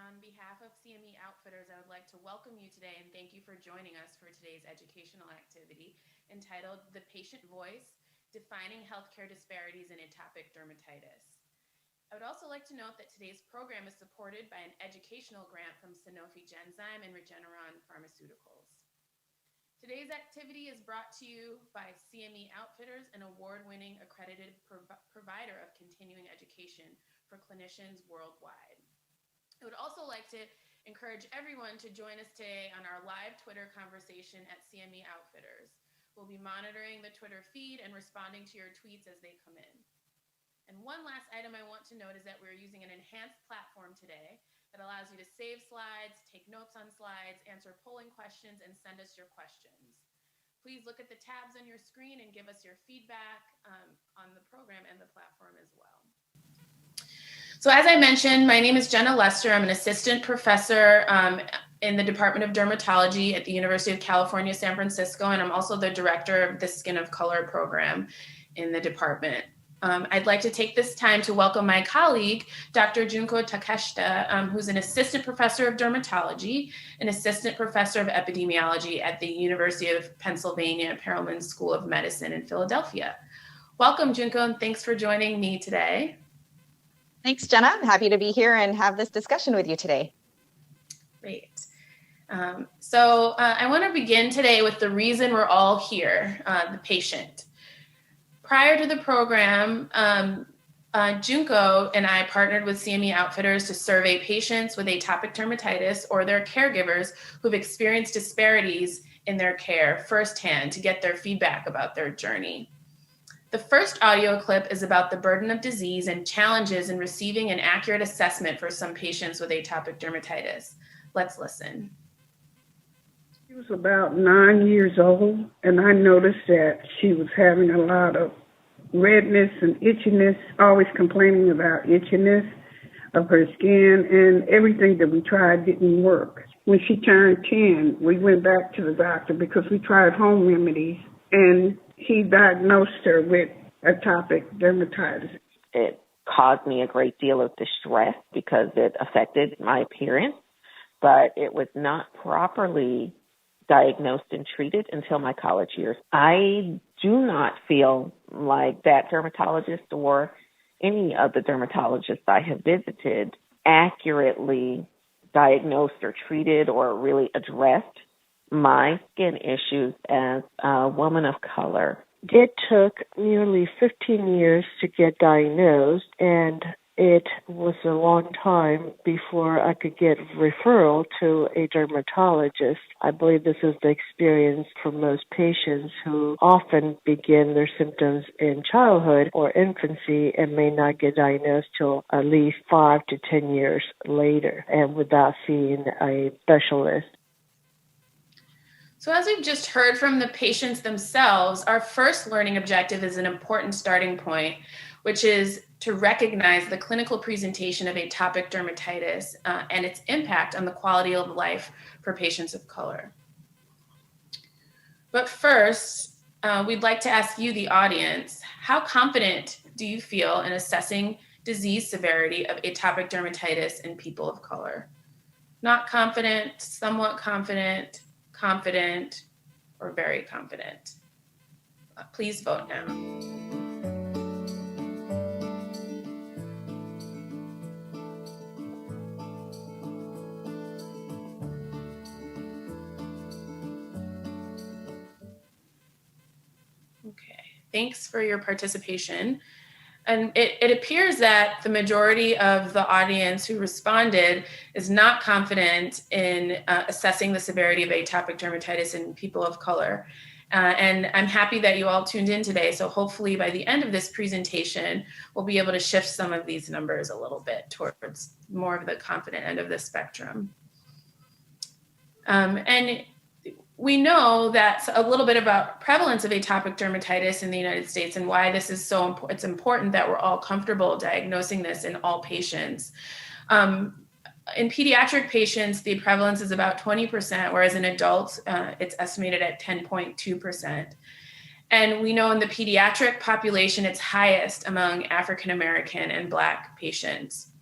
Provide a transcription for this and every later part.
On behalf of CME Outfitters, I would like to welcome you today and thank you for joining us for today's educational activity entitled The Patient Voice, Defining Healthcare Disparities in Atopic Dermatitis. I would also like to note that today's program is supported by an educational grant from Sanofi Genzyme and Regeneron Pharmaceuticals. Today's activity is brought to you by CME Outfitters, an award-winning accredited provider of continuing education for clinicians worldwide. I would also like to encourage everyone to join us today on our live Twitter conversation at CME Outfitters. We'll be monitoring the Twitter feed and responding to your tweets as they come in. And one last item I want to note is that we're using an enhanced platform today that allows you to save slides, take notes on slides, answer polling questions, and send us your questions. Please look at the tabs on your screen and give us your feedback on the program and the platform as well. So as I mentioned, my name is Jenna Lester. I'm an assistant professor in the Department of Dermatology at the University of California, San Francisco, and I'm also the director of the Skin of Color program in the department. I'd like to take this time to welcome my colleague, Dr. Junko Takeshita, who's an assistant professor of dermatology, an assistant professor of epidemiology at the University of Pennsylvania Perelman School of Medicine in Philadelphia. Welcome, Junko, and thanks for joining me today. Thanks, Jenna. I'm happy to be here and have this discussion with you today. Great. So I want to begin today with the reason we're all here, the patient. Prior to the program, Junko and I partnered with CME Outfitters to survey patients with atopic dermatitis or their caregivers who've experienced disparities in their care firsthand to get their feedback about their journey. The first audio clip is about the burden of disease and challenges in receiving an accurate assessment for some patients with atopic dermatitis. Let's listen. She was about 9 years old, and I noticed that she was having a lot of redness and itchiness, always complaining about itchiness of her skin, and everything that we tried didn't work. When she turned 10, we went back to the doctor because we tried home remedies, and he diagnosed her with atopic dermatitis. It caused me a great deal of distress because it affected my appearance, but it was not properly diagnosed and treated until my college years. I do not feel like that dermatologist or any of the dermatologists I have visited accurately diagnosed or treated or really addressed my skin issues as a woman of color. It took nearly 15 years to get diagnosed, and it was a long time before I could get referral to a dermatologist. I believe this is the experience for most patients who often begin their symptoms in childhood or infancy and may not get diagnosed till at least 5 to 10 years later and without seeing a specialist. So as we've just heard from the patients themselves, our first learning objective is an important starting point, which is to recognize the clinical presentation of atopic dermatitis and its impact on the quality of life for patients of color. But first, we'd like to ask you, the audience, how confident do you feel in assessing disease severity of atopic dermatitis in people of color? Not confident, somewhat confident, confident, or very confident? Please vote now. Okay, thanks for your participation. And it appears that the majority of the audience who responded is not confident in assessing the severity of atopic dermatitis in people of color. And I'm happy that you all tuned in today. So hopefully by the end of this presentation, we'll be able to shift some of these numbers a little bit towards more of the confident end of the spectrum. And we know that a little bit about prevalence of atopic dermatitis in the United States and why this is so important. It's important that we're all comfortable diagnosing this in all patients. In pediatric patients, the prevalence is about 20%, whereas in adults, it's estimated at 10.2%. And we know in the pediatric population, it's highest among African American and Black patients.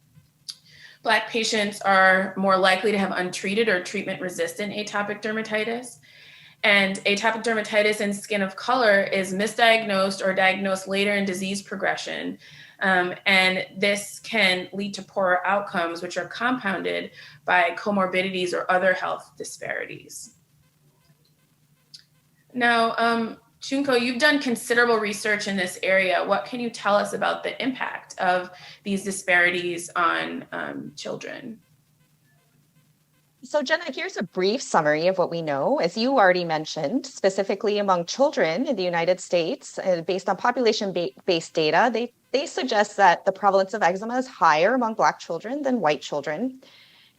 Black patients are more likely to have untreated or treatment-resistant atopic dermatitis. And atopic dermatitis in skin of color is misdiagnosed or diagnosed later in disease progression. And this can lead to poorer outcomes, which are compounded by comorbidities or other health disparities. Now, Junko, you've done considerable research in this area. What can you tell us about the impact of these disparities on children? So Jenna, here's a brief summary of what we know. As you already mentioned, specifically among children in the United States, based on population-based data, they suggest that the prevalence of eczema is higher among Black children than white children.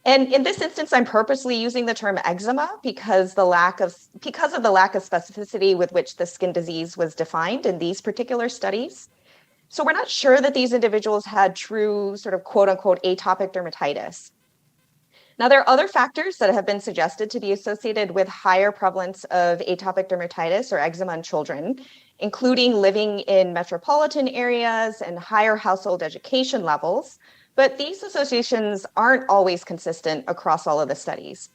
And in this instance, I'm purposely using the term eczema because of the lack of specificity with which the skin disease was defined in these particular studies. So we're not sure that these individuals had true sort of quote unquote atopic dermatitis. Now, there are other factors that have been suggested to be associated with higher prevalence of atopic dermatitis or eczema in children, including living in metropolitan areas and higher household education levels. But these associations aren't always consistent across all of the studies.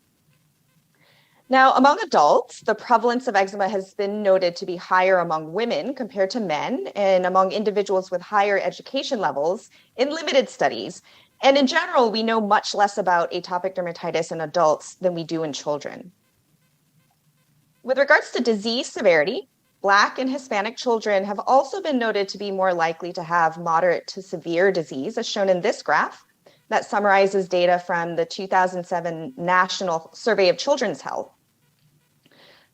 Now, among adults, the prevalence of eczema has been noted to be higher among women compared to men and among individuals with higher education levels in limited studies. And in general, we know much less about atopic dermatitis in adults than we do in children. With regards to disease severity, Black and Hispanic children have also been noted to be more likely to have moderate to severe disease, as shown in this graph that summarizes data from the 2007 National Survey of Children's Health.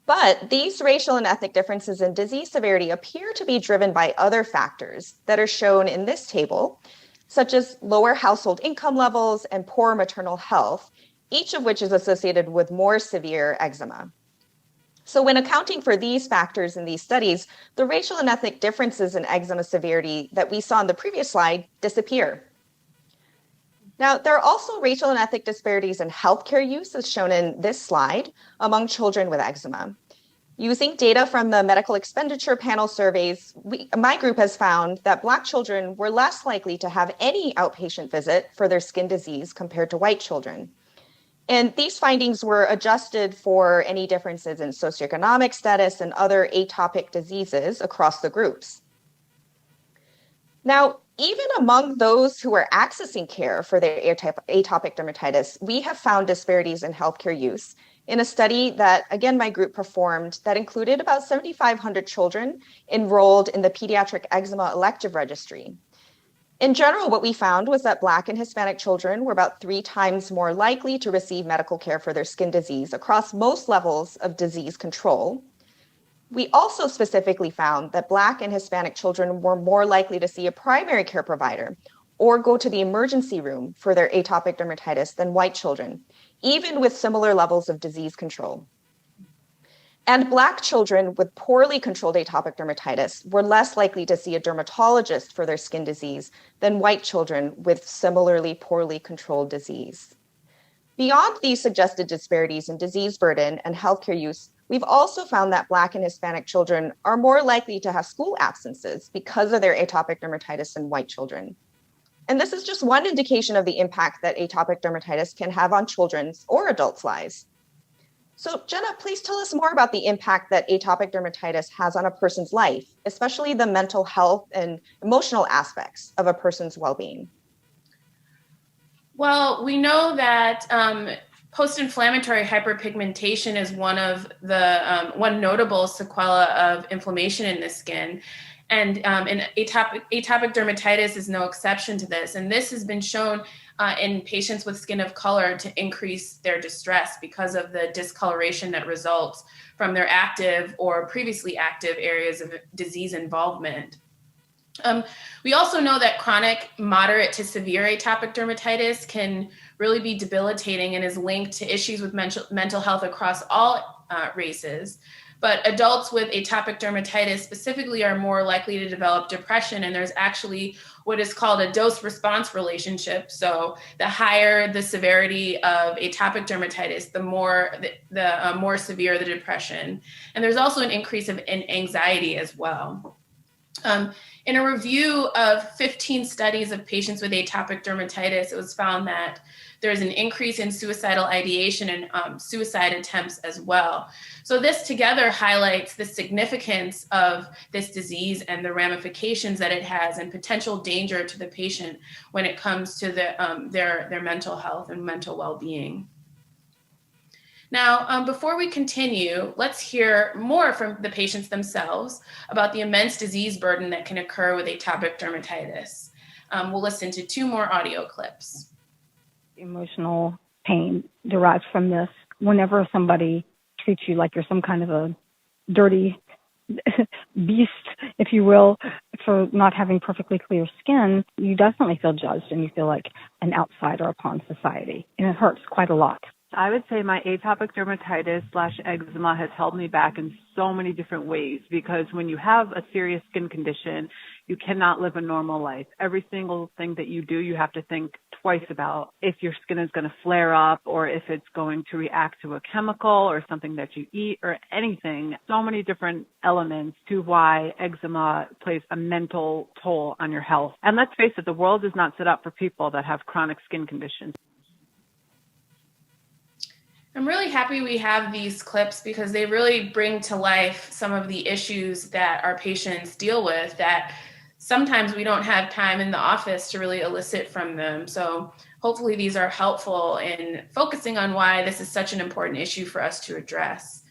But these racial and ethnic differences in disease severity appear to be driven by other factors that are shown in this table, such as lower household income levels and poor maternal health, each of which is associated with more severe eczema. So when accounting for these factors in these studies, the racial and ethnic differences in eczema severity that we saw in the previous slide disappear. Now, there are also racial and ethnic disparities in healthcare use, as shown in this slide, among children with eczema. Using data from the medical expenditure panel surveys, my group has found that Black children were less likely to have any outpatient visit for their skin disease compared to white children. And these findings were adjusted for any differences in socioeconomic status and other atopic diseases across the groups. Now, even among those who are accessing care for their atopic dermatitis, we have found disparities in healthcare use in a study that, again, my group performed that included about 7,500 children enrolled in the Pediatric Eczema Elective Registry. In general, what we found was that Black and Hispanic children were about 3 times more likely to receive medical care for their skin disease across most levels of disease control. We also specifically found that Black and Hispanic children were more likely to see a primary care provider or go to the emergency room for their atopic dermatitis than white children, even with similar levels of disease control. And Black children with poorly controlled atopic dermatitis were less likely to see a dermatologist for their skin disease than white children with similarly poorly controlled disease. Beyond these suggested disparities in disease burden and healthcare use, we've also found that Black and Hispanic children are more likely to have school absences because of their atopic dermatitis than white children. And this is just one indication of the impact that atopic dermatitis can have on children's or adults' lives. So Jenna, please tell us more about the impact that atopic dermatitis has on a person's life, especially the mental health and emotional aspects of a person's well-being. Well, we know that post-inflammatory hyperpigmentation is one one notable sequela of inflammation in the skin. And atopic dermatitis is no exception to this. And this has been shown in patients with skin of color to increase their distress because of the discoloration that results from their active or previously active areas of disease involvement. We also know that chronic, moderate to severe atopic dermatitis can really be debilitating and is linked to issues with mental health across all races. But adults with atopic dermatitis specifically are more likely to develop depression, and there's actually what is called a dose-response relationship. So the higher the severity of atopic dermatitis, the more severe the depression. And there's also an increase in anxiety as well. In a review of 15 studies of patients with atopic dermatitis, it was found that there's an increase in suicidal ideation and suicide attempts as well. So this together highlights the significance of this disease and the ramifications that it has and potential danger to the patient when it comes to their mental health and mental well-being. Now, before we continue, let's hear more from the patients themselves about the immense disease burden that can occur with atopic dermatitis. We'll listen to 2 more audio clips. Emotional pain derives from this. Whenever somebody treats you like you're some kind of a dirty beast, if you will, for not having perfectly clear skin, you definitely feel judged and you feel like an outsider upon society. And it hurts quite a lot. I would say my atopic dermatitis / eczema has held me back in so many different ways, because when you have a serious skin condition, you cannot live a normal life. Every single thing that you do, you have to think twice about if your skin is going to flare up or if it's going to react to a chemical or something that you eat or anything. So many different elements to why eczema plays a mental toll on your health. And let's face it, the world is not set up for people that have chronic skin conditions. I'm really happy we have these clips because they really bring to life some of the issues that our patients deal with that sometimes we don't have time in the office to really elicit from them. So hopefully these are helpful in focusing on why this is such an important issue for us to address.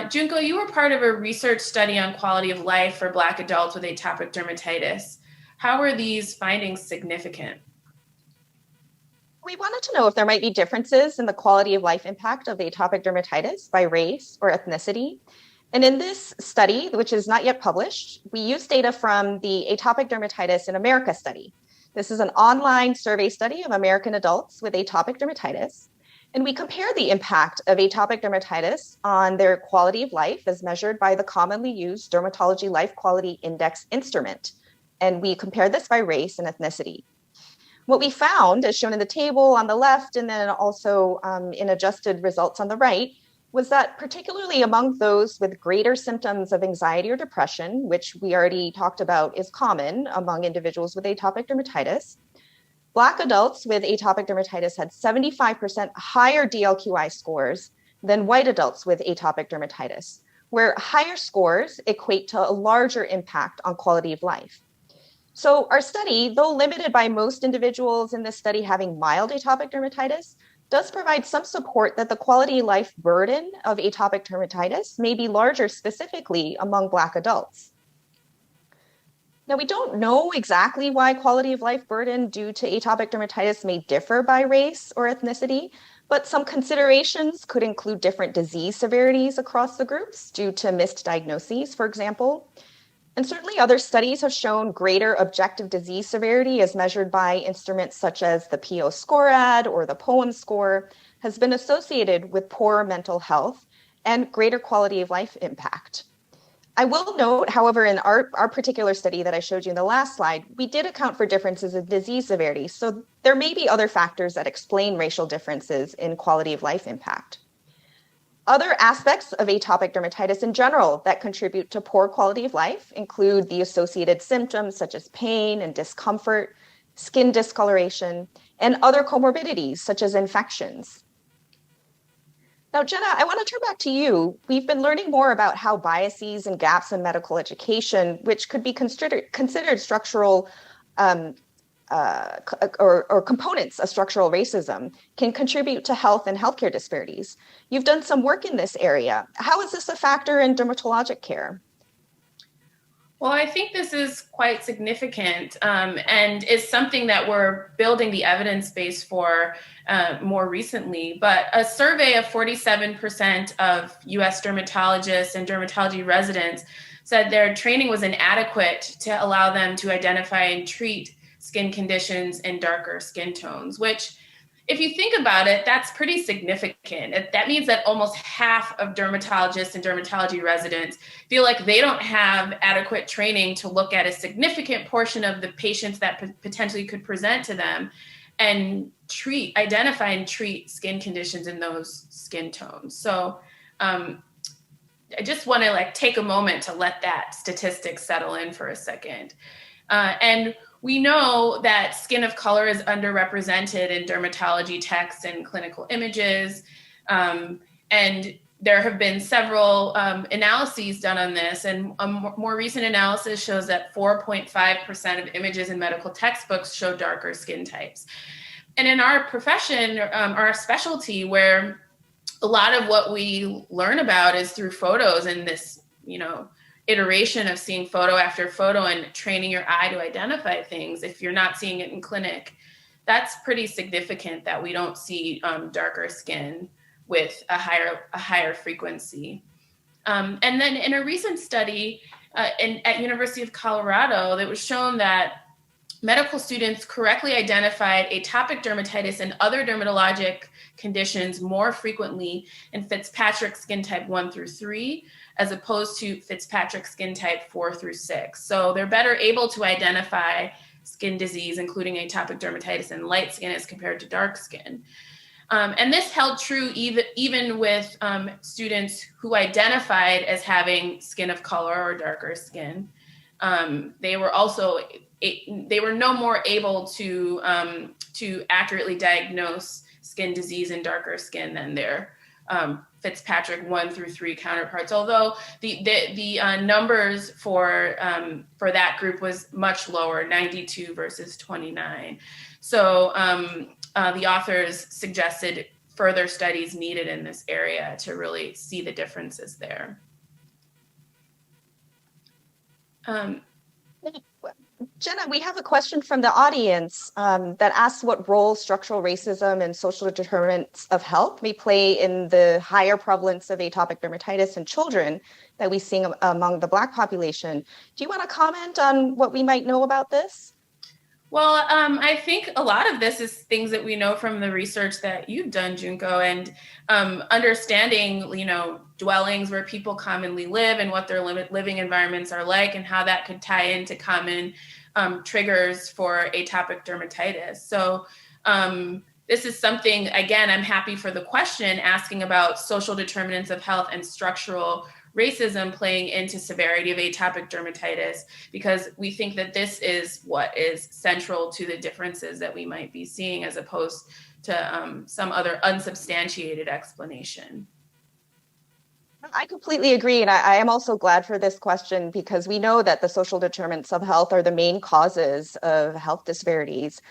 Junko, you were part of a research study on quality of life for Black adults with atopic dermatitis. How are these findings significant? We wanted to know if there might be differences in the quality of life impact of atopic dermatitis by race or ethnicity. And in this study, which is not yet published, we used data from the Atopic Dermatitis in America study. This is an online survey study of American adults with atopic dermatitis. And we compare the impact of atopic dermatitis on their quality of life as measured by the commonly used Dermatology Life Quality Index instrument. And we compare this by race and ethnicity. What we found, as shown in the table on the left and then also in adjusted results on the right, was that particularly among those with greater symptoms of anxiety or depression, which we already talked about is common among individuals with atopic dermatitis, Black adults with atopic dermatitis had 75% higher DLQI scores than white adults with atopic dermatitis, where higher scores equate to a larger impact on quality of life. So our study, though limited by most individuals in this study having mild atopic dermatitis, does provide some support that the quality of life burden of atopic dermatitis may be larger specifically among Black adults. Now, we don't know exactly why quality of life burden due to atopic dermatitis may differ by race or ethnicity, but some considerations could include different disease severities across the groups due to missed diagnoses, for example. And certainly other studies have shown greater objective disease severity as measured by instruments such as the PO SCORAD or the POEM score has been associated with poorer mental health and greater quality of life impact. I will note, however, in our particular study that I showed you in the last slide, we did account for differences in disease severity. So there may be other factors that explain racial differences in quality of life impact. Other aspects of atopic dermatitis in general that contribute to poor quality of life include the associated symptoms such as pain and discomfort, skin discoloration, and other comorbidities such as infections. Now, Jenna, I want to turn back to you. We've been learning more about how biases and gaps in medical education, which could be considered structural or components of structural racism, can contribute to health and healthcare disparities. You've done some work in this area. How is this a factor in dermatologic care? Well, I think this is quite significant and is something that we're building the evidence base for more recently. But a survey of 47% of US dermatologists and dermatology residents said their training was inadequate to allow them to identify and treat skin conditions in darker skin tones, which, if you think about it, that's pretty significant. That means that almost half of dermatologists and dermatology residents feel like they don't have adequate training to look at a significant portion of the patients that potentially could present to them and identify and treat skin conditions in those skin tones. So just want to like take a moment to let that statistic settle in for a second. And we know that skin of color is underrepresented in dermatology texts and clinical images. And there have been several analyses done on this, and a more recent analysis shows that 4.5% of images in medical textbooks show darker skin types. And in our profession, our specialty, where a lot of what we learn about is through photos and this, iteration of seeing photo after photo and training your eye to identify things. If you're not seeing it in clinic, that's pretty significant that we don't see darker skin with a higher frequency. And then in a recent study at University of Colorado, it was shown that medical students correctly identified atopic dermatitis and other dermatologic conditions more frequently in Fitzpatrick skin type 1 through 3, as opposed to Fitzpatrick skin type 4 through 6. So they're better able to identify skin disease, including atopic dermatitis in light skin as compared to dark skin. And this held true even with students who identified as having skin of color or darker skin. They were no more able to accurately diagnose skin disease in darker skin than their Fitzpatrick 1 through 3 counterparts. Although the numbers for that group was much lower, 92 versus 29. So the authors suggested further studies needed in this area to really see the differences there. Jenna, we have a question from the audience that asks what role structural racism and social determinants of health may play in the higher prevalence of atopic dermatitis in children that we see among the Black population. Do you want to comment on what we might know about this? Well, I think a lot of this is things that we know from the research that you've done, Junko, and understanding, dwellings where people commonly live and what their living environments are like, and how that could tie into common triggers for atopic dermatitis. So this is something, again, I'm happy for the question asking about social determinants of health and structural racism playing into severity of atopic dermatitis, because we think that this is what is central to the differences that we might be seeing, as opposed to some other unsubstantiated explanation. I completely agree. And I am also glad for this question, because we know that the social determinants of health are the main causes of health disparities.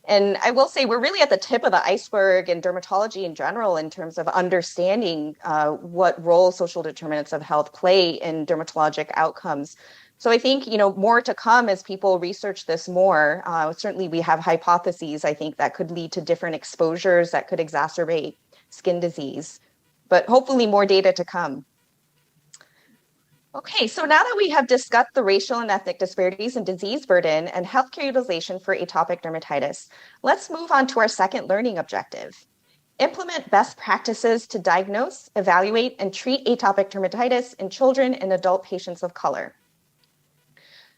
And I will say we're really at the tip of the iceberg in dermatology in general in terms of understanding what role social determinants of health play in dermatologic outcomes. So I think, more to come as people research this more. Certainly we have hypotheses, I think, that could lead to different exposures that could exacerbate skin disease, but hopefully more data to come. Okay, so now that we have discussed the racial and ethnic disparities in disease burden and healthcare utilization for atopic dermatitis, let's move on to our second learning objective. Implement best practices to diagnose, evaluate, and treat atopic dermatitis in children and adult patients of color.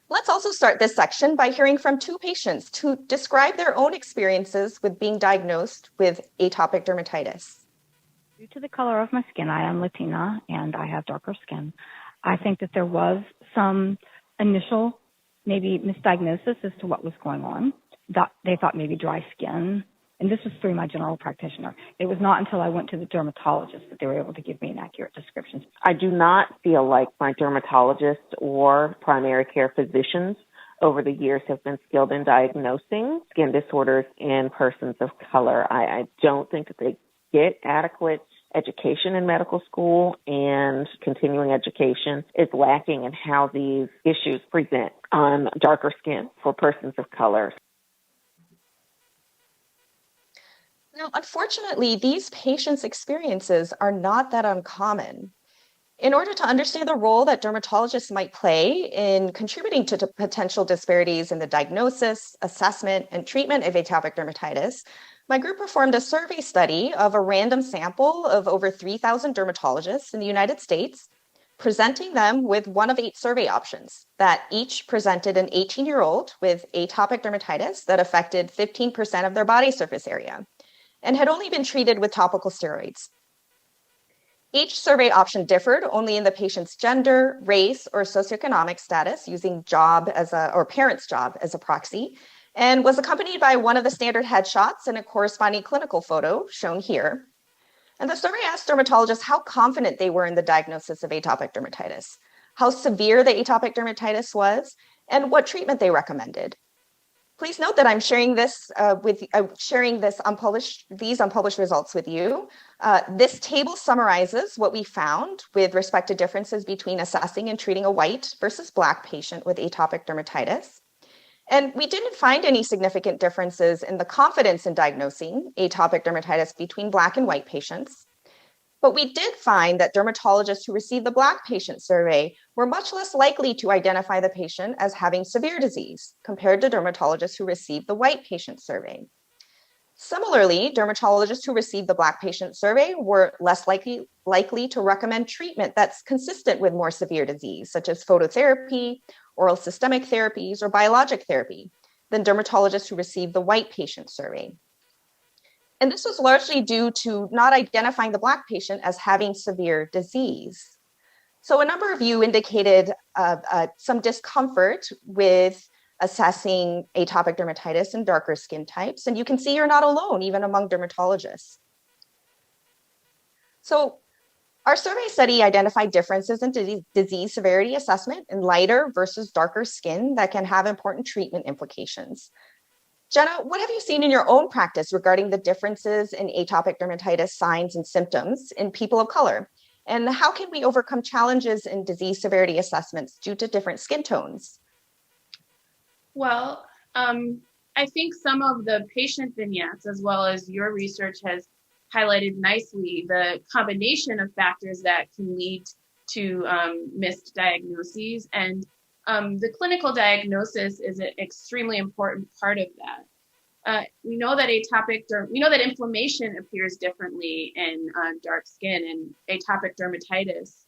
Let's also start this section by hearing from two patients to describe their own experiences with being diagnosed with atopic dermatitis. Due to the color of my skin, I am Latina and I have darker skin. I think that there was some initial maybe misdiagnosis as to what was going on. That they thought maybe dry skin, and this was through my general practitioner. It was not until I went to the dermatologist that they were able to give me an accurate description. I do not feel like my dermatologist or primary care physicians over the years have been skilled in diagnosing skin disorders in persons of color. I don't think that they get adequate education in medical school, and continuing education is lacking in how these issues present on darker skin for persons of color. Now, unfortunately, these patients' experiences are not that uncommon. In order to understand the role that dermatologists might play in contributing to potential disparities in the diagnosis, assessment, and treatment of atopic dermatitis, my group performed a survey study of a random sample of over 3,000 dermatologists in the United States, presenting them with one of 8 survey options that each presented an 18-year-old with atopic dermatitis that affected 15% of their body surface area and had only been treated with topical steroids. Each survey option differed only in the patient's gender, race, or socioeconomic status, using job as or parent's job as a proxy, and was accompanied by one of the standard headshots and a corresponding clinical photo shown here. And the survey asked dermatologists how confident they were in the diagnosis of atopic dermatitis, how severe the atopic dermatitis was, and what treatment they recommended. Please note that I'm sharing this these unpublished results with you. This table summarizes what we found with respect to differences between assessing and treating a white versus Black patient with atopic dermatitis. And we didn't find any significant differences in the confidence in diagnosing atopic dermatitis between Black and white patients. But we did find that dermatologists who received the Black patient survey were much less likely to identify the patient as having severe disease compared to dermatologists who received the white patient survey. Similarly, dermatologists who received the Black patient survey were less likely to recommend treatment that's consistent with more severe disease, such as phototherapy, oral systemic therapies, or biologic therapy, than dermatologists who received the white patient survey. And this was largely due to not identifying the Black patient as having severe disease. So a number of you indicated some discomfort with assessing atopic dermatitis in darker skin types, and you can see you're not alone, even among dermatologists. So our survey study identified differences in disease severity assessment in lighter versus darker skin that can have important treatment implications. Jenna, what have you seen in your own practice regarding the differences in atopic dermatitis signs and symptoms in people of color? And how can we overcome challenges in disease severity assessments due to different skin tones? Well, I think some of the patient vignettes, as well as your research, has highlighted nicely the combination of factors that can lead to missed diagnoses, and the clinical diagnosis is an extremely important part of that. We know that inflammation appears differently in dark skin, and atopic dermatitis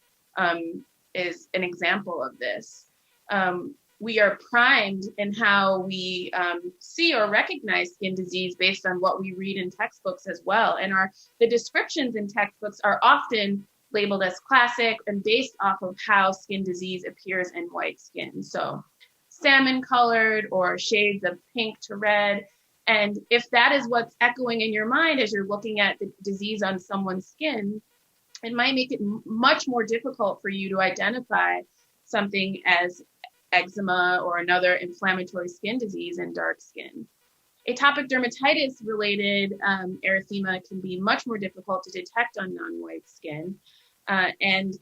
is an example of this. We are primed in how we see or recognize skin disease based on what we read in textbooks as well. And the descriptions in textbooks are often labeled as classic and based off of how skin disease appears in white skin. So salmon colored or shades of pink to red. And if that is what's echoing in your mind as you're looking at the disease on someone's skin, it might make it much more difficult for you to identify something as eczema or another inflammatory skin disease in dark skin. Atopic dermatitis related erythema can be much more difficult to detect on non-white skin. And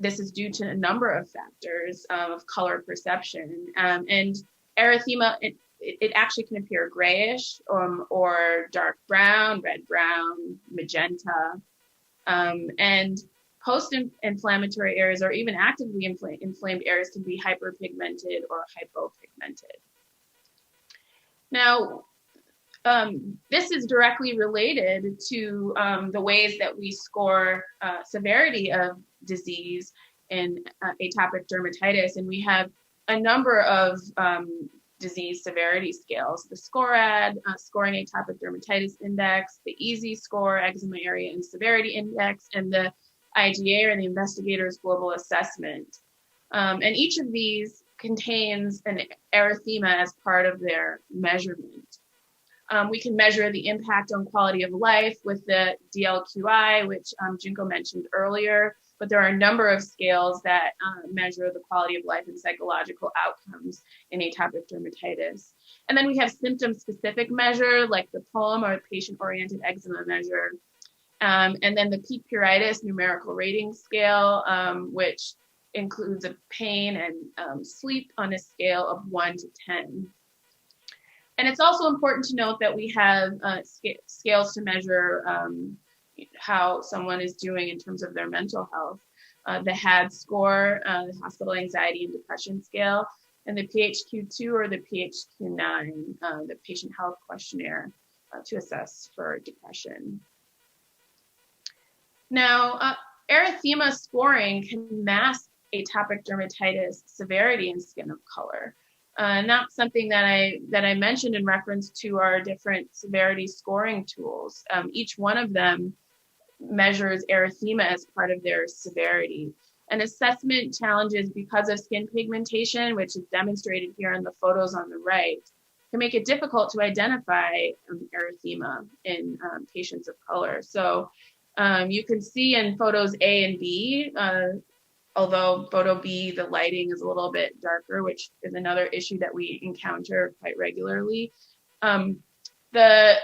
this is due to a number of factors of color perception. And erythema, it actually can appear grayish or dark brown, red brown, magenta. And post-inflammatory areas or even actively inflamed areas can be hyperpigmented or hypopigmented. Now, this is directly related to the ways that we score severity of disease in atopic dermatitis. And we have a number of disease severity scales: the SCORAD, Scoring Atopic Dermatitis Index, the EASY Score, Eczema Area and Severity Index, and the IGA, or the Investigator's Global Assessment. And each of these contains an erythema as part of their measurement. We can measure the impact on quality of life with the DLQI, which Junko mentioned earlier, but there are a number of scales that measure the quality of life and psychological outcomes in atopic dermatitis. And then we have symptom-specific measure, like the POEM, or patient-oriented eczema measure. And then the peak pruritus numerical rating scale, which includes a pain and sleep on a scale of 1 to 10. And it's also important to note that we have scales to measure how someone is doing in terms of their mental health. The HAD score, the Hospital Anxiety and Depression Scale, and the PHQ-2 or the PHQ-9, the Patient Health Questionnaire to assess for depression. Now, erythema scoring can mask atopic dermatitis severity in skin of color. Not something that I mentioned in reference to our different severity scoring tools. Each one of them measures erythema as part of their severity. And assessment challenges because of skin pigmentation, which is demonstrated here in the photos on the right, can make it difficult to identify erythema in patients of color. So you can see in photos A and B, although photo B, the lighting is a little bit darker, which is another issue that we encounter quite regularly. The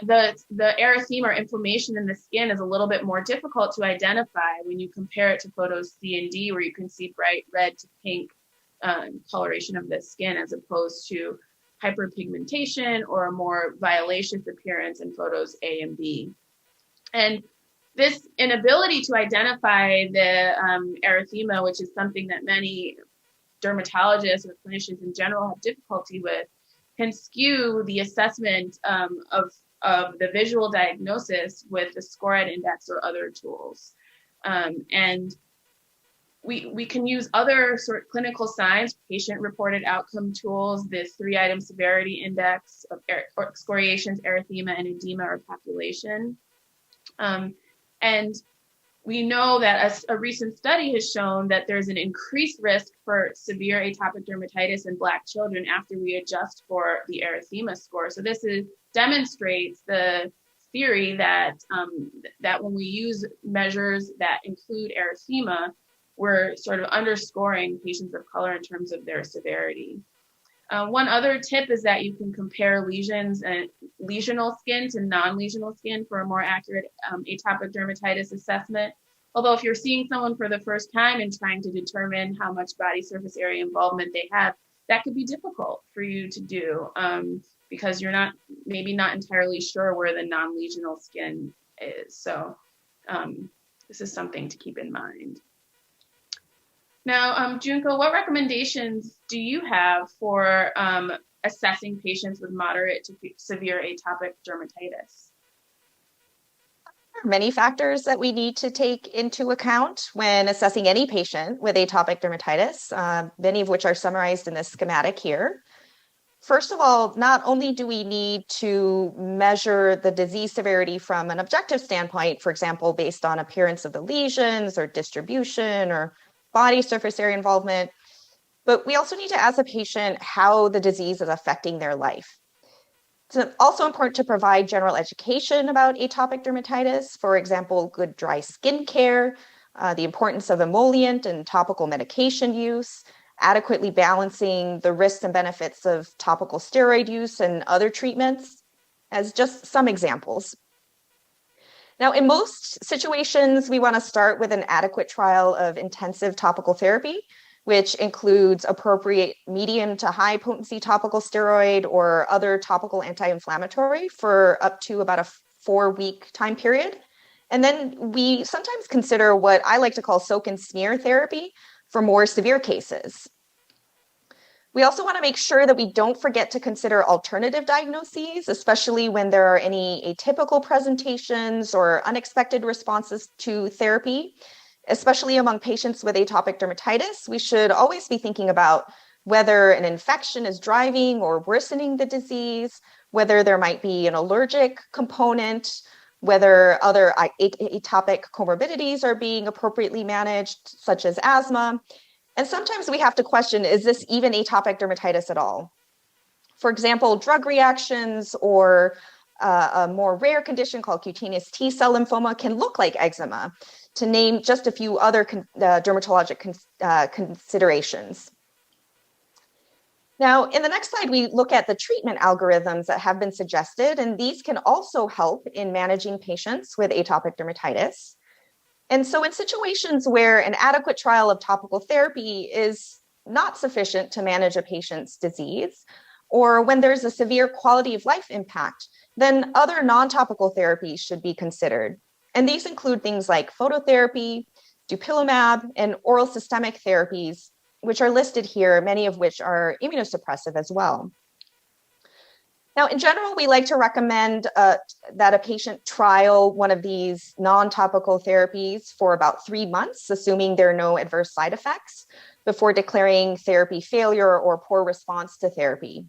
erythema or inflammation in the skin is a little bit more difficult to identify when you compare it to photos C and D, where you can see bright red to pink coloration of the skin, as opposed to hyperpigmentation or a more violaceous appearance in photos A and B. And this inability to identify the erythema, which is something that many dermatologists or clinicians in general have difficulty with, can skew the assessment of the visual diagnosis with the SCORAD index or other tools. And we can use other sort of clinical signs, patient-reported outcome tools, this 3-item severity index of excoriations, erythema, and edema or population. And we know that a recent study has shown that there's an increased risk for severe atopic dermatitis in Black children after we adjust for the erythema score. So this demonstrates the theory that that when we use measures that include erythema, we're sort of underscoring patients of color in terms of their severity. One other tip is that you can compare lesions and lesional skin to non-lesional skin for a more accurate atopic dermatitis assessment. Although if you're seeing someone for the first time and trying to determine how much body surface area involvement they have, that could be difficult for you to do because you're maybe not entirely sure where the non-lesional skin is. So this is something to keep in mind. Now, Junko, what recommendations do you have for assessing patients with moderate to severe atopic dermatitis? There are many factors that we need to take into account when assessing any patient with atopic dermatitis, many of which are summarized in this schematic here. First of all, not only do we need to measure the disease severity from an objective standpoint, for example, based on appearance of the lesions or distribution or body surface area involvement, but we also need to ask the patient how the disease is affecting their life. It's also important to provide general education about atopic dermatitis, for example, good dry skin care, the importance of emollient and topical medication use, adequately balancing the risks and benefits of topical steroid use and other treatments, as just some examples. Now, in most situations, we want to start with an adequate trial of intensive topical therapy, which includes appropriate medium to high potency topical steroid or other topical anti-inflammatory for up to about a 4-week time period. And then we sometimes consider what I like to call soak and smear therapy for more severe cases. We also want to make sure that we don't forget to consider alternative diagnoses, especially when there are any atypical presentations or unexpected responses to therapy. Especially among patients with atopic dermatitis, we should always be thinking about whether an infection is driving or worsening the disease, whether there might be an allergic component, whether other atopic comorbidities are being appropriately managed, such as asthma. And sometimes we have to question, is this even atopic dermatitis at all? For example, drug reactions or a more rare condition called cutaneous T-cell lymphoma can look like eczema, to name just a few other dermatologic considerations. Now, in the next slide, we look at the treatment algorithms that have been suggested, and these can also help in managing patients with atopic dermatitis. And so in situations where an adequate trial of topical therapy is not sufficient to manage a patient's disease, or when there's a severe quality of life impact, then other non-topical therapies should be considered. And these include things like phototherapy, dupilumab, and oral systemic therapies, which are listed here, many of which are immunosuppressive as well. Now, in general, we like to recommend that a patient trial one of these non-topical therapies for about 3 months, assuming there are no adverse side effects, before declaring therapy failure or poor response to therapy.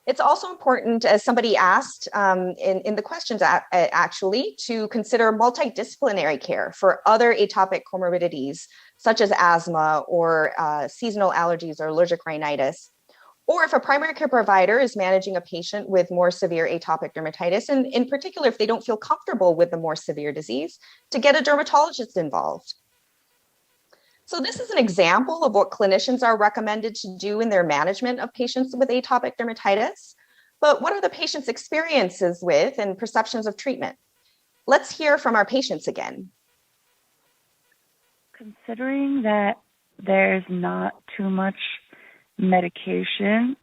It's also important, as somebody asked in the questions actually, to consider multidisciplinary care for other atopic comorbidities, such as asthma or seasonal allergies or allergic rhinitis. Or if a primary care provider is managing a patient with more severe atopic dermatitis, and in particular, if they don't feel comfortable with the more severe disease, to get a dermatologist involved. So this is an example of what clinicians are recommended to do in their management of patients with atopic dermatitis. But what are the patient's experiences with and perceptions of treatment? Let's hear from our patients again. Considering that there's not too much medication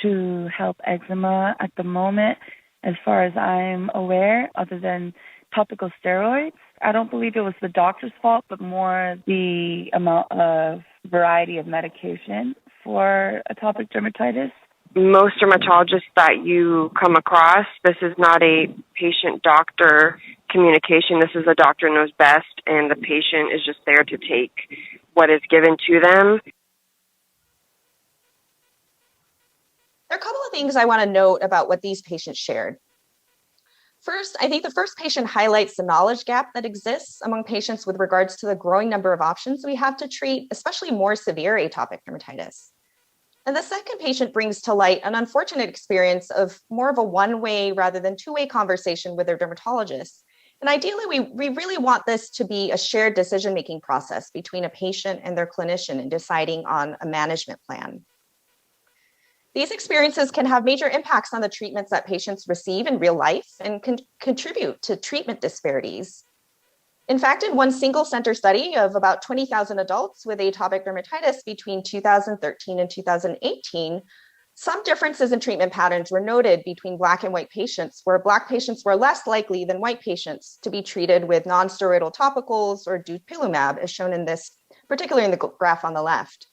to help eczema at the moment, as far as I'm aware, other than topical steroids, I don't believe it was the doctor's fault, but more the amount of variety of medication for atopic dermatitis. Most dermatologists that you come across, this is not a patient-doctor communication. This is a doctor knows best, and the patient is just there to take what is given to them. There are a couple of things I want to note about what these patients shared. First, I think the first patient highlights the knowledge gap that exists among patients with regards to the growing number of options we have to treat, especially more severe atopic dermatitis. And the second patient brings to light an unfortunate experience of more of a one-way rather than two-way conversation with their dermatologist. And ideally, we really want this to be a shared decision-making process between a patient and their clinician in deciding on a management plan. These experiences can have major impacts on the treatments that patients receive in real life and can contribute to treatment disparities. In fact, in one single center study of about 20,000 adults with atopic dermatitis between 2013 and 2018, some differences in treatment patterns were noted between Black and white patients, where Black patients were less likely than white patients to be treated with non-steroidal topicals or dupilumab, as shown in this, particularly in the graph on the left.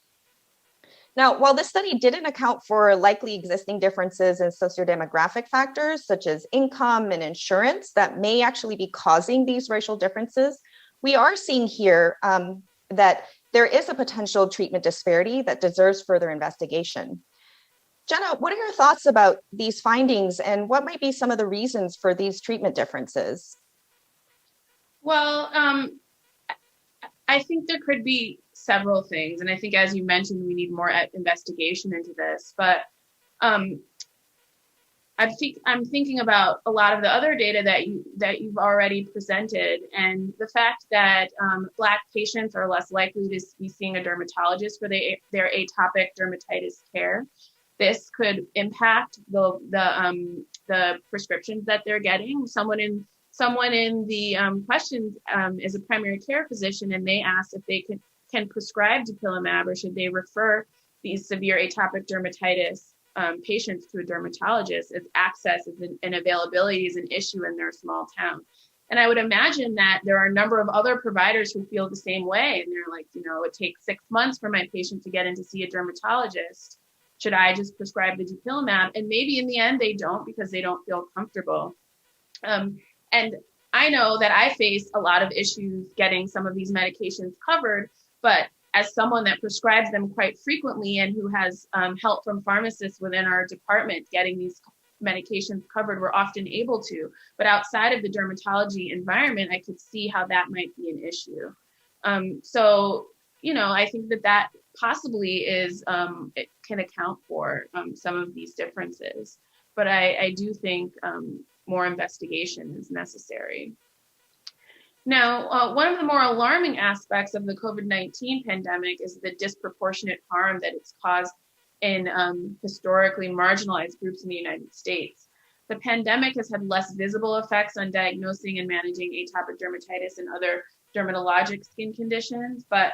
Now, while this study didn't account for likely existing differences in sociodemographic factors such as income and insurance that may actually be causing these racial differences, we are seeing here that there is a potential treatment disparity that deserves further investigation. Jenna, what are your thoughts about these findings and what might be some of the reasons for these treatment differences? Well, I think there could be several things. And I think, as you mentioned, we need more investigation into this. But I'm thinking about a lot of the other data that you've already presented, and the fact that Black patients are less likely to be seeing a dermatologist for their atopic dermatitis care. This could impact the prescriptions that they're getting. Someone in the questions is a primary care physician, and they asked if they can prescribe dupilumab or should they refer these severe atopic dermatitis patients to a dermatologist, as access and availability is an issue in their small town. And I would imagine that there are a number of other providers who feel the same way. And they're like, it takes 6 months for my patient to get in to see a dermatologist. Should I just prescribe the dupilumab? And maybe in the end they don't, because they don't feel comfortable. And I know that I face a lot of issues getting some of these medications covered, but as someone that prescribes them quite frequently and who has help from pharmacists within our department getting these medications covered, we're often able to. But outside of the dermatology environment, I could see how that might be an issue. I think that possibly is, it can account for some of these differences. But I do think more investigation is necessary. Now, one of the more alarming aspects of the COVID-19 pandemic is the disproportionate harm that it's caused in historically marginalized groups in the United States. The pandemic has had less visible effects on diagnosing and managing atopic dermatitis and other dermatologic skin conditions, but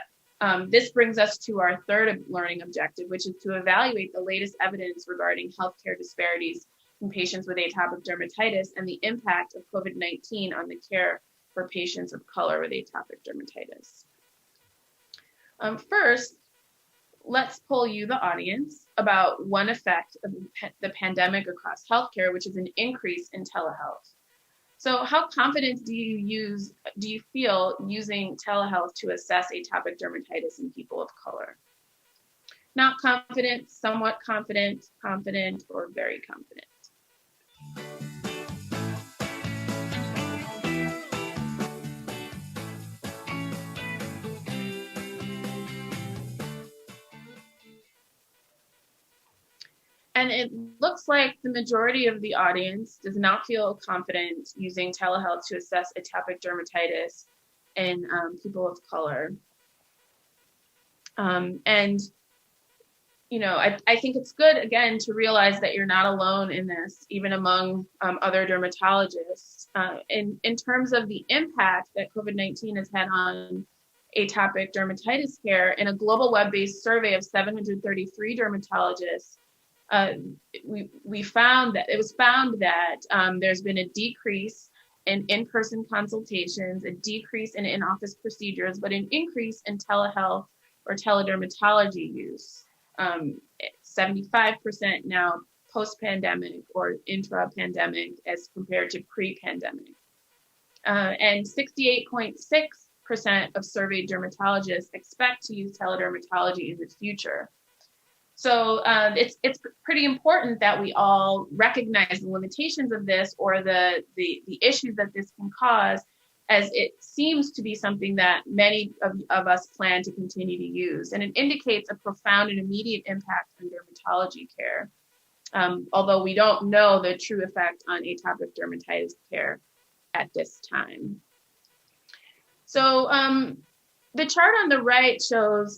this brings us to our third learning objective, which is to evaluate the latest evidence regarding healthcare disparities in patients with atopic dermatitis and the impact of COVID-19 on the care for patients of color with atopic dermatitis. First, let's poll you, the audience, about one effect of the pandemic across healthcare, which is an increase in telehealth. So how confident do you feel using telehealth to assess atopic dermatitis in people of color? not confident, somewhat confident, confident, or very confident. And it looks like the majority of the audience does not feel confident using telehealth to assess atopic dermatitis in people of color. And, you know, I think it's good, again, to realize that you're not alone in this, even among other dermatologists. In terms of the impact that COVID-19 has had on atopic dermatitis care, in a global web-based survey of 733 dermatologists, we found that it was found that there's been a decrease in in-person consultations, a decrease in in-office procedures, but an increase in telehealth or teledermatology use. 75% now post-pandemic or intra-pandemic as compared to pre-pandemic. And 68.6% of surveyed dermatologists expect to use teledermatology in the future. So it's pretty important that we all recognize the limitations of this or the issues that this can cause, as it seems to be something that many of us plan to continue to use. And it indicates a profound and immediate impact on dermatology care, although we don't know the true effect on atopic dermatitis care at this time. So the chart on the right shows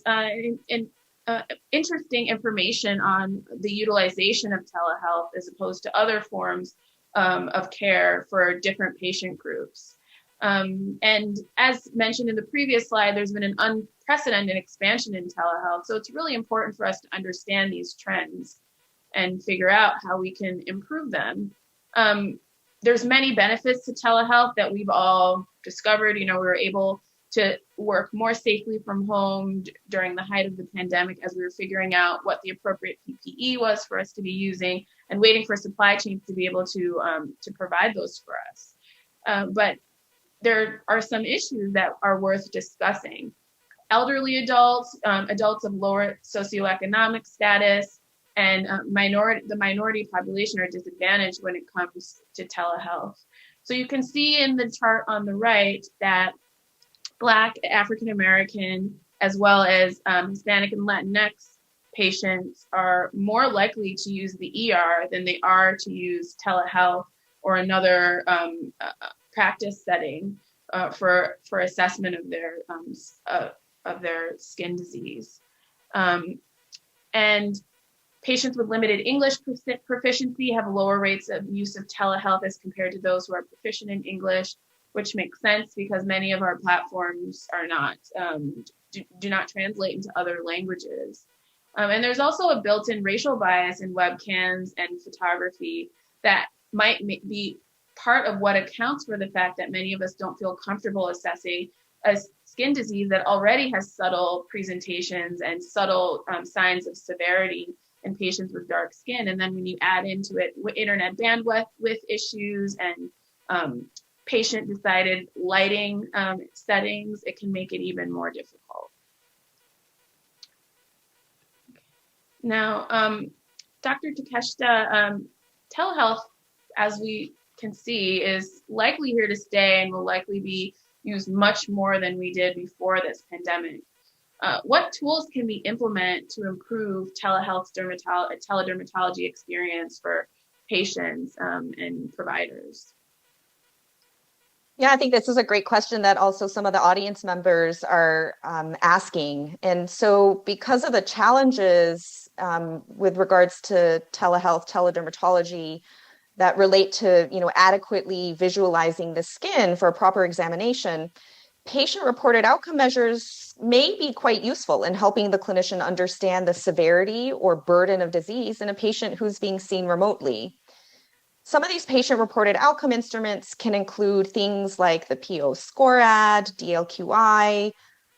interesting information on the utilization of telehealth as opposed to other forms of care for different patient groups. And as mentioned in the previous slide, there's been an unprecedented expansion in telehealth. So it's really important for us to understand these trends and figure out how we can improve them. There's many benefits to telehealth that we've all discovered. You know, we were able to work more safely from home during the height of the pandemic as we were figuring out what the appropriate PPE was for us to be using and waiting for supply chains to be able to provide those for us. But there are some issues that are worth discussing. Elderly adults, adults of lower socioeconomic status, and the minority population are disadvantaged when it comes to telehealth. So you can see in the chart on the right that Black, African American, as well as Hispanic and Latinx patients are more likely to use the ER than they are to use telehealth or another practice setting for assessment of their skin disease. And patients with limited English proficiency have lower rates of use of telehealth as compared to those who are proficient in English, which makes sense because many of our platforms are not do not translate into other languages. And there's also a built-in racial bias in webcams and photography that might be part of what accounts for the fact that many of us don't feel comfortable assessing a skin disease that already has subtle presentations and subtle signs of severity in patients with dark skin. And then when you add into it internet bandwidth with issues and patient-decided lighting settings, it can make it even more difficult. Now, Dr. Takeshita, telehealth, as we can see, is likely here to stay and will likely be used much more than we did before this pandemic. What tools can we implement to improve teledermatology experience for patients and providers? Yeah, I think this is a great question that also some of the audience members are asking. And so because of the challenges with regards to telehealth, teledermatology that relate to, adequately visualizing the skin for a proper examination, patient-reported outcome measures may be quite useful in helping the clinician understand the severity or burden of disease in a patient who's being seen remotely. Some of these patient-reported outcome instruments can include things like the PO SCORAD, DLQI,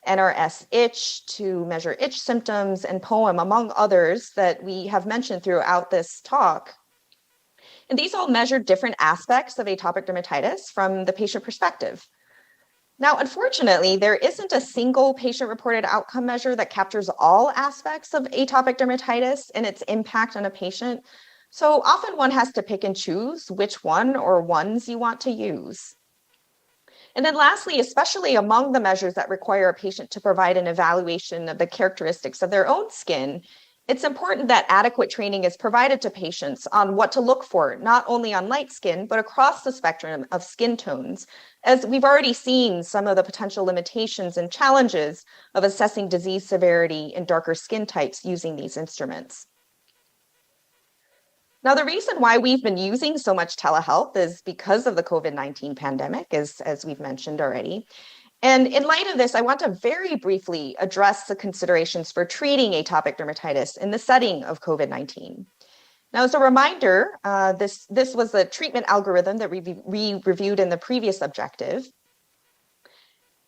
NRS itch to measure itch symptoms, and POEM, among others that we have mentioned throughout this talk. And these all measure different aspects of atopic dermatitis from the patient perspective. Now, unfortunately, there isn't a single patient-reported outcome measure that captures all aspects of atopic dermatitis and its impact on a patient. So often one has to pick and choose which one or ones you want to use. And then lastly, especially among the measures that require a patient to provide an evaluation of the characteristics of their own skin, it's important that adequate training is provided to patients on what to look for, not only on light skin, but across the spectrum of skin tones, as we've already seen some of the potential limitations and challenges of assessing disease severity in darker skin types using these instruments. Now, the reason why we've been using so much telehealth is because of the COVID-19 pandemic, as we've mentioned already. And in light of this, I want to very briefly address the considerations for treating atopic dermatitis in the setting of COVID-19. Now, as a reminder, this was the treatment algorithm that we reviewed in the previous objective.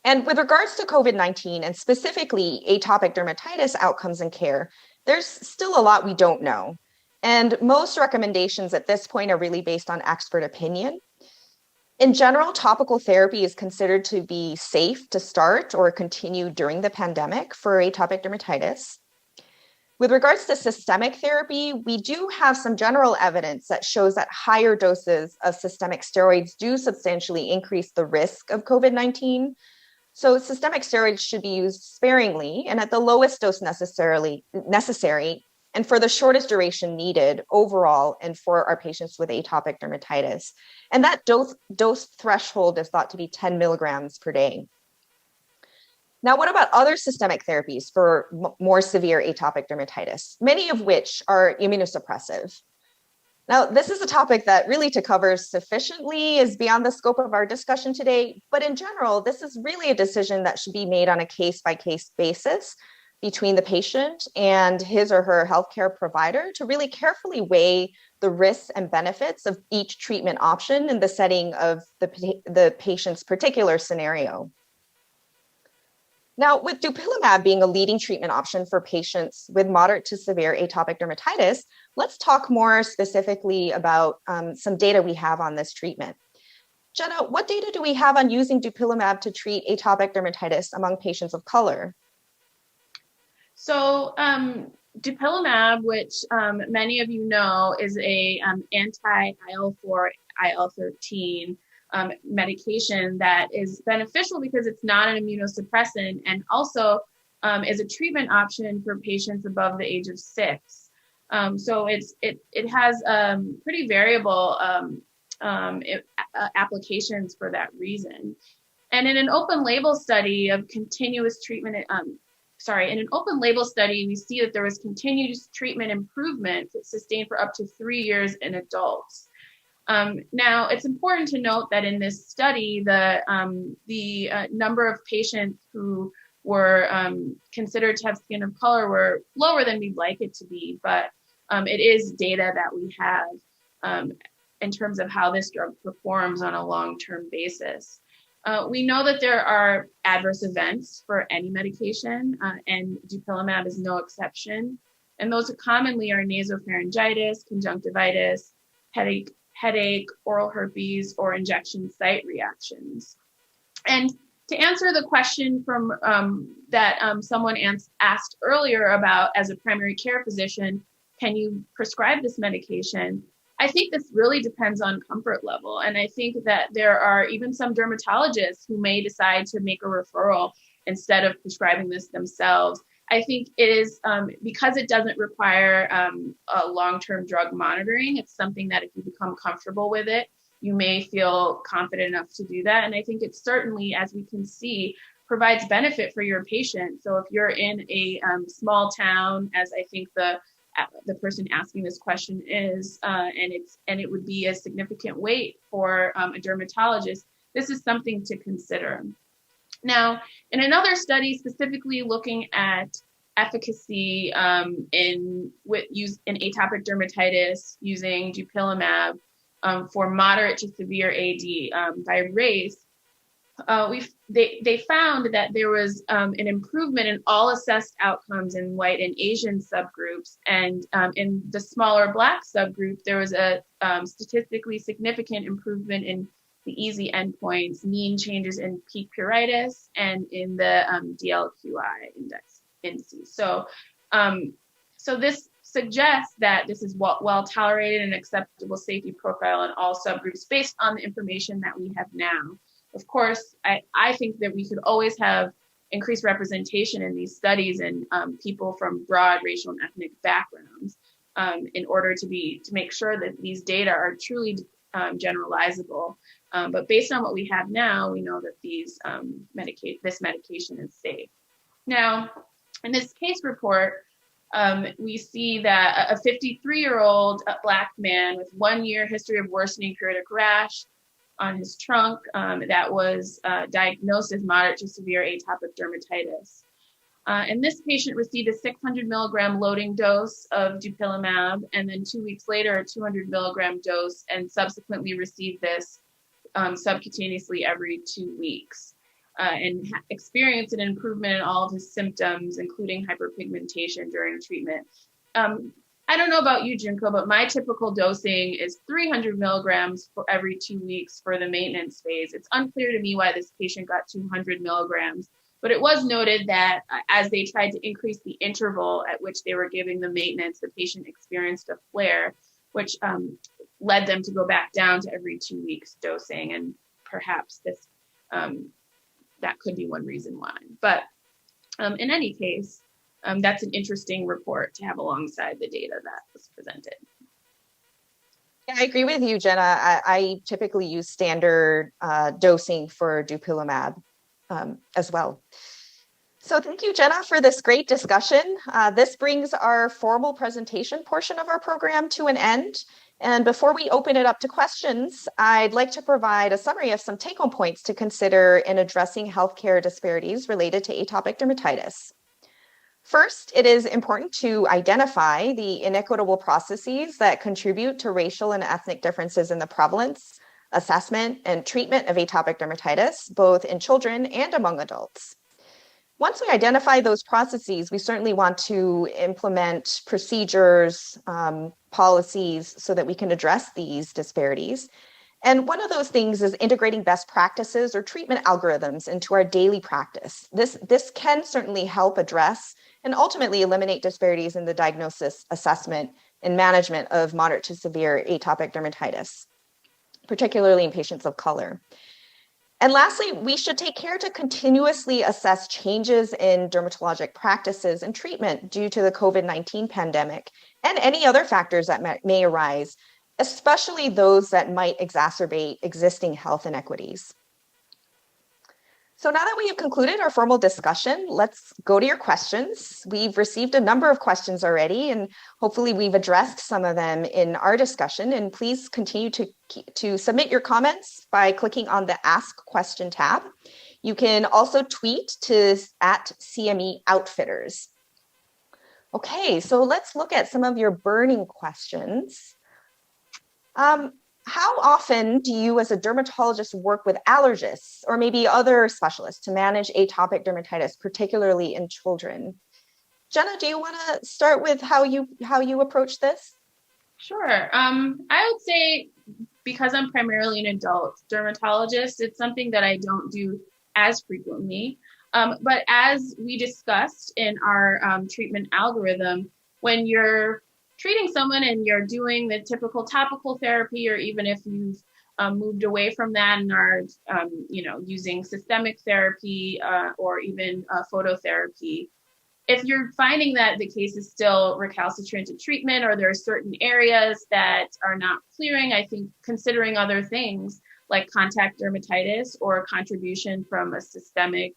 And with regards to COVID-19 and specifically atopic dermatitis outcomes and care, there's still a lot we don't know. And most recommendations at this point are really based on expert opinion. In general, topical therapy is considered to be safe to start or continue during the pandemic for atopic dermatitis. With regards to systemic therapy, we do have some general evidence that shows that higher doses of systemic steroids do substantially increase the risk of COVID-19. So systemic steroids should be used sparingly and at the lowest dose necessary and for the shortest duration needed overall and for our patients with atopic dermatitis. And that dose threshold is thought to be 10 milligrams per day. Now, what about other systemic therapies for more severe atopic dermatitis, many of which are immunosuppressive? Now, this is a topic that really to cover sufficiently is beyond the scope of our discussion today, but in general, this is really a decision that should be made on a case-by-case basis between the patient and his or her healthcare provider to really carefully weigh the risks and benefits of each treatment option in the setting of the patient's particular scenario. Now, with dupilumab being a leading treatment option for patients with moderate to severe atopic dermatitis, let's talk more specifically about some data we have on this treatment. Jenna, what data do we have on using dupilumab to treat atopic dermatitis among patients of color? So dupilumab, which many of you know, is a anti-IL-4, IL-13 medication that is beneficial because it's not an immunosuppressant and also is a treatment option for patients above the age of 6. So it has pretty variable applications for that reason. And in an open label study of continuous treatment, in an open label study, we see that there was continuous treatment improvement sustained for up to 3 years in adults. Now, it's important to note that in this study, the number of patients who were considered to have skin of color were lower than we'd like it to be, but it is data that we have in terms of how this drug performs on a long-term basis. We know that there are adverse events for any medication, and dupilumab is no exception. And those commonly are nasopharyngitis, conjunctivitis, headache, oral herpes, or injection site reactions. And to answer the question from that someone asked earlier about, as a primary care physician, can you prescribe this medication? I think this really depends on comfort level. And I think that there are even some dermatologists who may decide to make a referral instead of prescribing this themselves. I think it is because it doesn't require a long-term drug monitoring. It's something that if you become comfortable with it, you may feel confident enough to do that. And I think it certainly, as we can see, provides benefit for your patient. So if you're in a small town, as I think the person asking this question is, and it would be a significant wait for a dermatologist, this is something to consider. Now, in another study specifically looking at efficacy in atopic dermatitis using dupilumab for moderate to severe AD by race, they found that there was an improvement in all assessed outcomes in white and Asian subgroups, and in the smaller Black subgroup, there was a statistically significant improvement in the easy endpoints, mean changes in peak pruritus and in the DLQI indices. So this suggests that this is well tolerated and acceptable safety profile in all subgroups based on the information that we have now. Of course, I think that we could always have increased representation in these studies and people from broad racial and ethnic backgrounds in order to make sure that these data are truly generalizable. But based on what we have now, we know that this medication is safe. Now, in this case report, we see that a 53-year-old Black man with 1 year history of worsening pruritic rash on his trunk that was diagnosed as moderate to severe atopic dermatitis. And this patient received a 600 milligram loading dose of dupilumab, and then 2 weeks later, a 200 milligram dose, and subsequently received this subcutaneously every 2 weeks. And experienced an improvement in all of his symptoms, including hyperpigmentation during treatment. I don't know about you, Junko, but my typical dosing is 300 milligrams for every 2 weeks for the maintenance phase. It's unclear to me why this patient got 200 milligrams, but it was noted that as they tried to increase the interval at which they were giving the maintenance, the patient experienced a flare, which led them to go back down to every 2 weeks dosing. And perhaps this that could be one reason why. But in any case, that's an interesting report to have alongside the data that was presented. Yeah, I agree with you, Jenna. I typically use standard dosing for dupilumab as well. So thank you, Jenna, for this great discussion. This brings our formal presentation portion of our program to an end. And before we open it up to questions, I'd like to provide a summary of some take-home points to consider in addressing healthcare disparities related to atopic dermatitis. First, it is important to identify the inequitable processes that contribute to racial and ethnic differences in the prevalence, assessment, and treatment of atopic dermatitis, both in children and among adults. Once we identify those processes, we certainly want to implement procedures, policies so that we can address these disparities. And one of those things is integrating best practices or treatment algorithms into our daily practice. This can certainly help address and ultimately eliminate disparities in the diagnosis, assessment, and management of moderate to severe atopic dermatitis, particularly in patients of color. And lastly, we should take care to continuously assess changes in dermatologic practices and treatment due to the COVID-19 pandemic and any other factors that may arise, especially those that might exacerbate existing health inequities. So now that we have concluded our formal discussion, let's go to your questions. We've received a number of questions already, and hopefully we've addressed some of them in our discussion. And please continue to submit your comments by clicking on the Ask Question tab. You can also tweet to @CME Outfitters. Okay, so let's look at some of your burning questions. How often do you as a dermatologist work with allergists or maybe other specialists to manage atopic dermatitis, particularly in children? Jenna, do you want to start with how you approach this? Sure. I would say because I'm primarily an adult dermatologist, it's something that I don't do as frequently. But as we discussed in our treatment algorithm, when you're treating someone and you're doing the typical topical therapy, or even if you've moved away from that and are, using systemic therapy or even phototherapy, if you're finding that the case is still recalcitrant to treatment or there are certain areas that are not clearing, I think considering other things like contact dermatitis or contribution from a systemic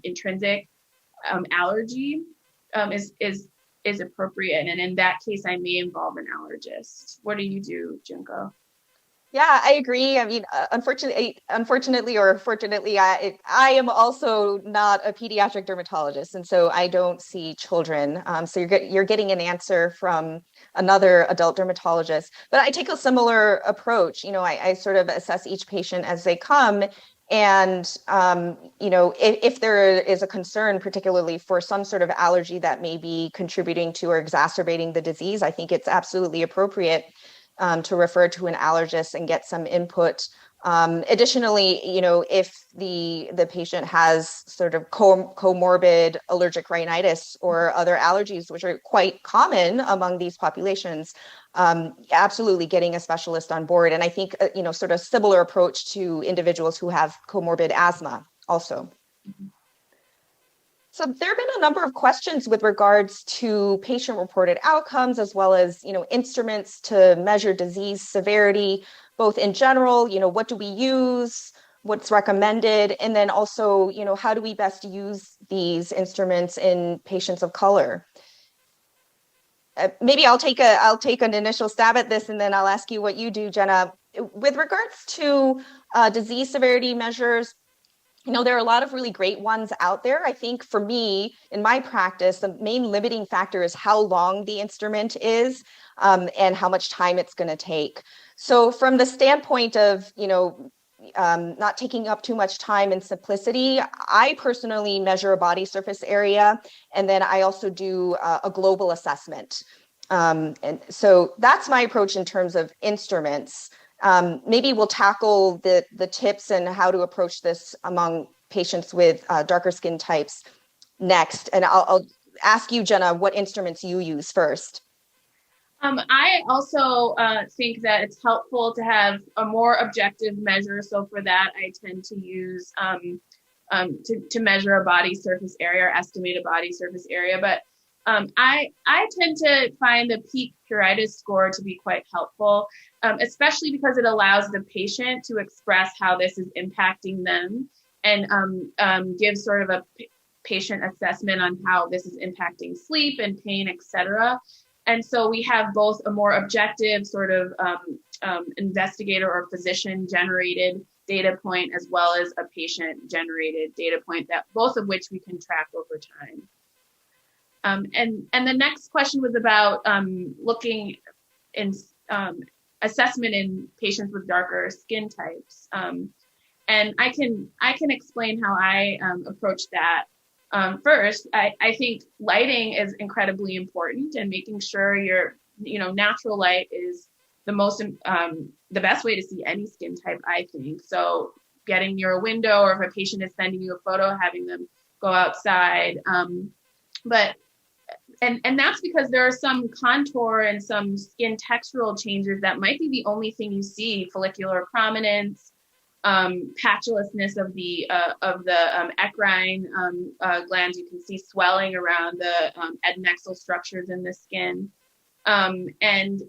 intrinsic allergy is appropriate. And in that case, I may involve an allergist. What do you do, Junko? Yeah, I agree. I mean, unfortunately or fortunately, I am also not a pediatric dermatologist, and so I don't see children. So you're getting an answer from another adult dermatologist. But I take a similar approach. I sort of assess each patient as they come. And, if there is a concern, particularly for some sort of allergy that may be contributing to or exacerbating the disease, I think it's absolutely appropriate to refer to an allergist and get some input. Additionally, if the patient has sort of comorbid allergic rhinitis or other allergies, which are quite common among these populations, absolutely getting a specialist on board. And I think, sort of similar approach to individuals who have comorbid asthma also. So there have been a number of questions with regards to patient-reported outcomes, as well as, instruments to measure disease severity, both in general, what do we use, what's recommended, and then also, how do we best use these instruments in patients of color? Maybe I'll take an initial stab at this, and then I'll ask you what you do, Jenna. With regards to disease severity measures, there are a lot of really great ones out there. I think for me, in my practice, the main limiting factor is how long the instrument is and how much time it's going to take. So from the standpoint of, not taking up too much time and simplicity, I personally measure a body surface area, and then I also do a global assessment. And so that's my approach in terms of instruments. Maybe we'll tackle the tips and how to approach this among patients with darker skin types next. And I'll ask you, Jenna, what instruments you use first. I also think that it's helpful to have a more objective measure. So for that, I tend to use to measure a body surface area or estimate a body surface area. But I tend to find the peak pruritus score to be quite helpful, especially because it allows the patient to express how this is impacting them and give sort of a patient assessment on how this is impacting sleep and pain, etc. And so we have both a more objective sort of investigator or physician generated data point, as well as a patient generated data point, that both of which we can track over time. And the next question was about looking in assessment in patients with darker skin types. And I can explain how I approach that. First, I think lighting is incredibly important, and making sure your natural light is the best way to see any skin type, I think. So getting near a window, or if a patient is sending you a photo, having them go outside. And that's because there are some contour and some skin textural changes that might be the only thing you see: follicular prominence, patullousness of the eccrine glands. You can see swelling around the adnexal structures in the skin, and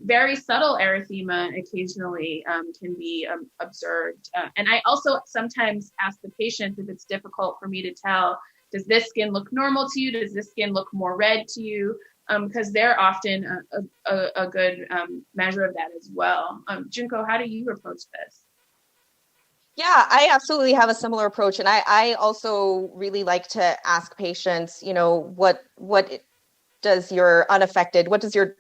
very subtle erythema occasionally can be observed. And I also sometimes ask the patient, if it's difficult for me to tell, does this skin look normal to you? Does this skin look more red to you? Because they're often a good measure of that as well. Junko, how do you approach this? Yeah, I absolutely have a similar approach. And I also really like to ask patients, what does your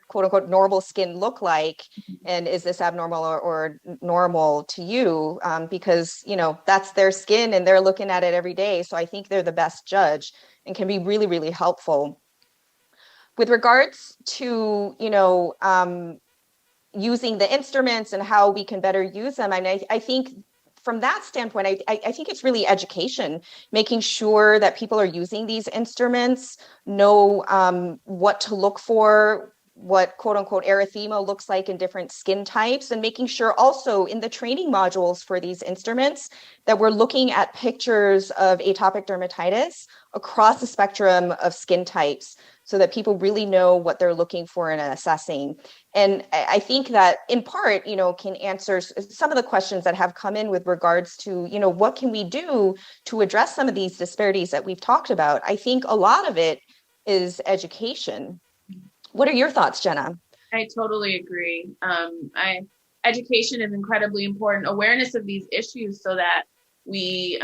quote unquote normal skin look like? And is this abnormal or normal to you? Because, that's their skin and they're looking at it every day. So I think they're the best judge and can be really, really helpful. With regards to, using the instruments and how we can better use them, I think from that standpoint, I think it's really education, making sure that people are using these instruments, know what to look for, what quote unquote erythema looks like in different skin types, and making sure also in the training modules for these instruments that we're looking at pictures of atopic dermatitis across the spectrum of skin types, so that people really know what they're looking for in assessing. And I think that in part, can answer some of the questions that have come in with regards to, what can we do to address some of these disparities that we've talked about. I think a lot of it is education. What are your thoughts, Jenna? I totally agree. Education is incredibly important. Awareness of these issues so that we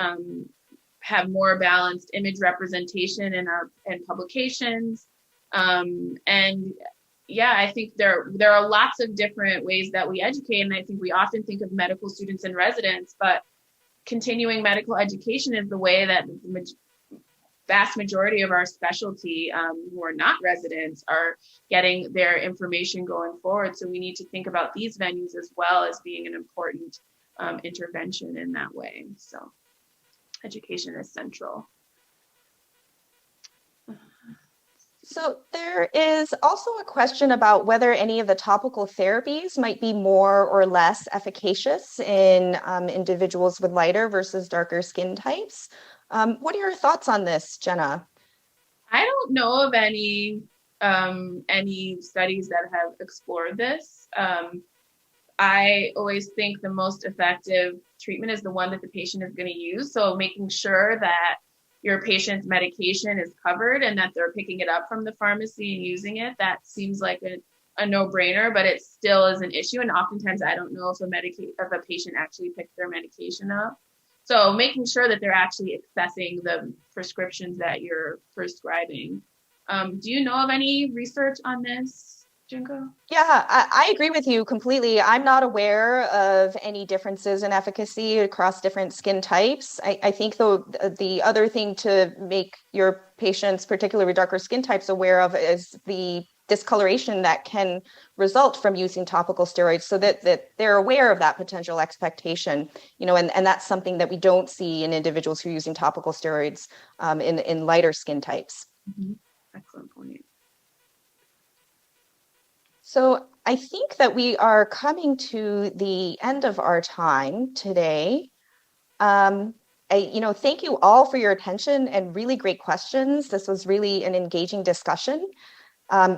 have more balanced image representation in publications. And yeah, I think there are lots of different ways that we educate. And I think we often think of medical students and residents, but continuing medical education is the way that vast majority of our specialty who are not residents are getting their information going forward. So we need to think about these venues as well as being an important intervention in that way. So education is central. So there is also a question about whether any of the topical therapies might be more or less efficacious in individuals with lighter versus darker skin types. What are your thoughts on this, Jenna? I don't know of any studies that have explored this. I always think the most effective treatment is the one that the patient is going to use. So making sure that your patient's medication is covered and that they're picking it up from the pharmacy and using it, that seems like a no-brainer, but it still is an issue. And oftentimes I don't know if a patient actually picked their medication up. So making sure that they're actually accessing the prescriptions that you're prescribing. Do you know of any research on this, Junko? Yeah, I agree with you completely. I'm not aware of any differences in efficacy across different skin types. I think, though, the other thing to make your patients, particularly darker skin types, aware of is the discoloration that can result from using topical steroids, so that they're aware of that potential expectation, and that's something that we don't see in individuals who are using topical steroids in lighter skin types. Mm-hmm. Excellent point. So I think that we are coming to the end of our time today. Thank you all for your attention and really great questions. This was really an engaging discussion.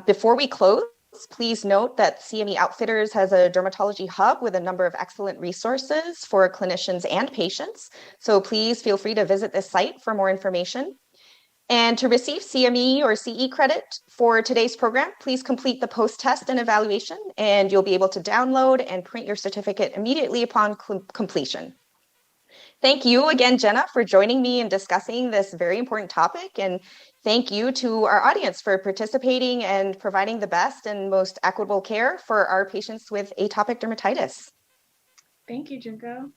Before we close, please note that CME Outfitters has a dermatology hub with a number of excellent resources for clinicians and patients. So please feel free to visit this site for more information. And to receive CME or CE credit for today's program, please complete the post-test and evaluation, and you'll be able to download and print your certificate immediately upon completion. Thank you again, Jenna, for joining me and discussing this very important topic. And thank you to our audience for participating and providing the best and most equitable care for our patients with atopic dermatitis. Thank you, Junko.